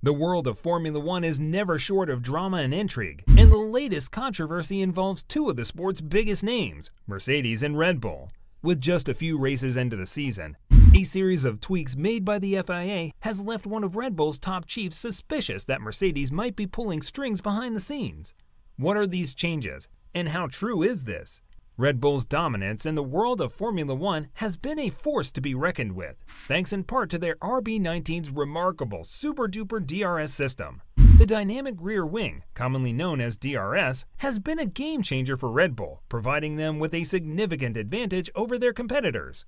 The world of Formula One is never short of drama and intrigue, and the latest controversy involves two of the sport's biggest names, Mercedes and Red Bull. With just a few races into the season, a series of tweaks made by the FIA has left one of Red Bull's top chiefs suspicious that Mercedes might be pulling strings behind the scenes. What are these changes, and how true is this? Red Bull's dominance in the world of Formula One has been a force to be reckoned with, thanks in part to their RB19's remarkable super-duper DRS system. The dynamic rear wing, commonly known as DRS, has been a game-changer for Red Bull, providing them with a significant advantage over their competitors.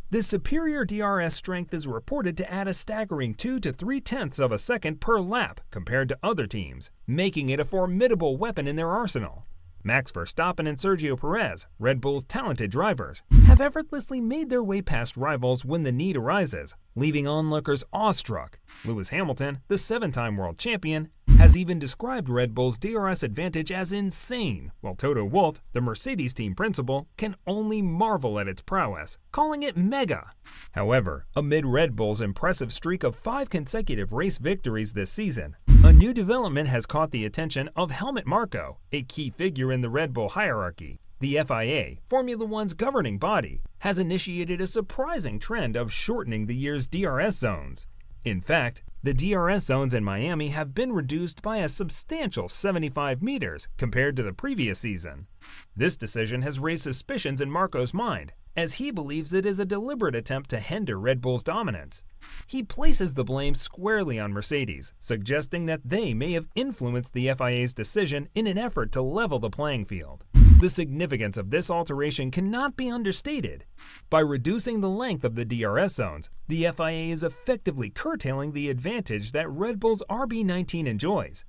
This superior DRS strength is reported to add a staggering 2 to 3 tenths of a second per lap compared to other teams, making it a formidable weapon in their arsenal. Max Verstappen and Sergio Perez, Red Bull's talented drivers, have effortlessly made their way past rivals when the need arises, leaving onlookers awestruck. Lewis Hamilton, the 7-time world champion, has even described Red Bull's DRS advantage as insane, while Toto Wolff, the Mercedes team principal, can only marvel at its prowess, calling it mega. However, amid Red Bull's impressive streak of 5 consecutive race victories this season, a new development has caught the attention of Helmut Marko, a key figure in the Red Bull hierarchy. The FIA, Formula One's governing body, has initiated a surprising trend of shortening the year's DRS zones. In fact, the DRS zones in Miami have been reduced by a substantial 75 meters compared to the previous season. This decision has raised suspicions in Marko's mind, as he believes it is a deliberate attempt to hinder Red Bull's dominance. He places the blame squarely on Mercedes, suggesting that they may have influenced the FIA's decision in an effort to level the playing field. The significance of this alteration cannot be understated. By reducing the length of the DRS zones, the FIA is effectively curtailing the advantage that Red Bull's RB19 enjoys.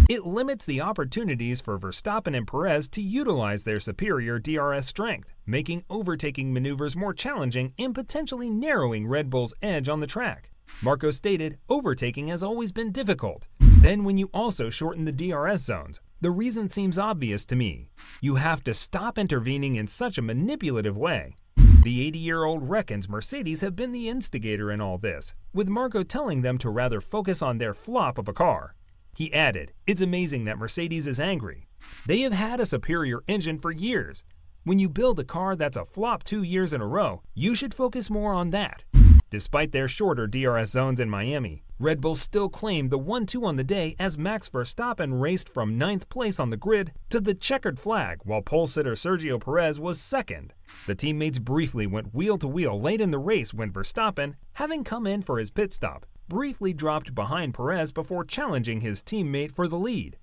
It limits the opportunities for Verstappen and Perez to utilize their superior DRS strength, making overtaking maneuvers more challenging and potentially narrowing Red Bull's edge on the track. Marko stated, "Overtaking has always been difficult. Then when you also shorten the DRS zones, the reason seems obvious to me. You have to stop intervening in such a manipulative way." The 80-year-old reckons Mercedes have been the instigator in all this, with Marko telling them to rather focus on their flop of a car. He added, "It's amazing that Mercedes is angry. They have had a superior engine for years. When you build a car that's a flop 2 years in a row, you should focus more on that." Despite their shorter DRS zones in Miami, Red Bull still claimed the 1-2 on the day as Max Verstappen raced from 9th place on the grid to the checkered flag, while pole sitter Sergio Perez was second. The teammates briefly went wheel to wheel late in the race when Verstappen, having come in for his pit stop, briefly dropped behind Perez before challenging his teammate for the lead.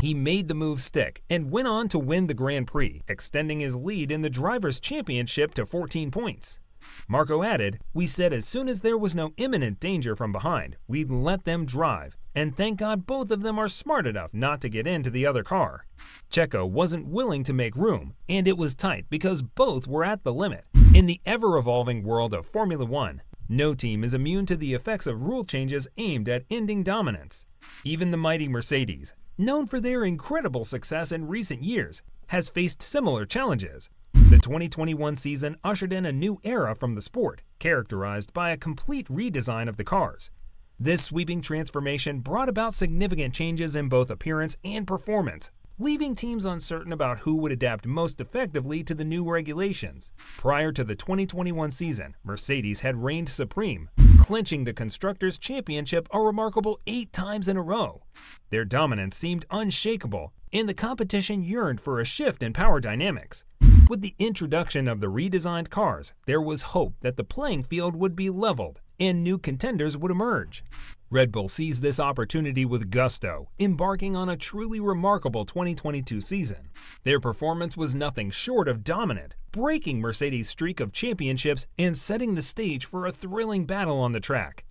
He made the move stick and went on to win the Grand Prix, extending his lead in the Drivers' Championship to 14 points. Marko added, "We said as soon as there was no imminent danger from behind, we'd let them drive, and thank God both of them are smart enough not to get into the other car." Checo wasn't willing to make room, and it was tight because both were at the limit. In the ever-evolving world of Formula One, no team is immune to the effects of rule changes aimed at ending dominance. Even the mighty Mercedes, known for their incredible success in recent years, has faced similar challenges. The 2021 season ushered in a new era from the sport, characterized by a complete redesign of the cars. This sweeping transformation brought about significant changes in both appearance and performance, leaving teams uncertain about who would adapt most effectively to the new regulations. Prior to the 2021 season, Mercedes had reigned supreme, clinching the Constructors' Championship a remarkable 8 times in a row. Their dominance seemed unshakable, and the competition yearned for a shift in power dynamics. With the introduction of the redesigned cars, there was hope that the playing field would be leveled and new contenders would emerge. Red Bull seized this opportunity with gusto, embarking on a truly remarkable 2022 season. Their performance was nothing short of dominant, breaking Mercedes' streak of championships and setting the stage for a thrilling battle on the track.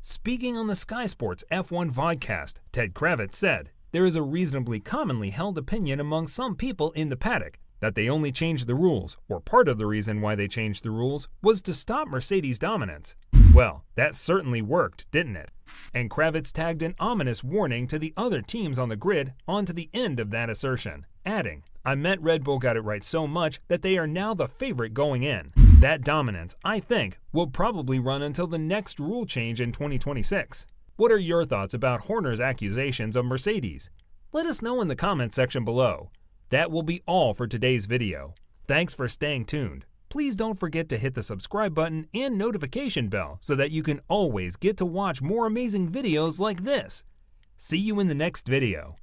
Speaking on the Sky Sports F1 vodcast, Ted Kravitz said, "There is a reasonably commonly held opinion among some people in the paddock that they only changed the rules, or part of the reason why they changed the rules was to stop Mercedes' dominance. Well, that certainly worked, didn't it?" And Kravitz tagged an ominous warning to the other teams on the grid onto the end of that assertion, adding, "I meant Red Bull got it right so much that they are now the favorite going in. That dominance, I think, will probably run until the next rule change in 2026. What are your thoughts about Horner's accusations of Mercedes? Let us know in the comments section below. That will be all for today's video. Thanks for staying tuned. Please don't forget to hit the subscribe button and notification bell so that you can always get to watch more amazing videos like this. See you in the next video.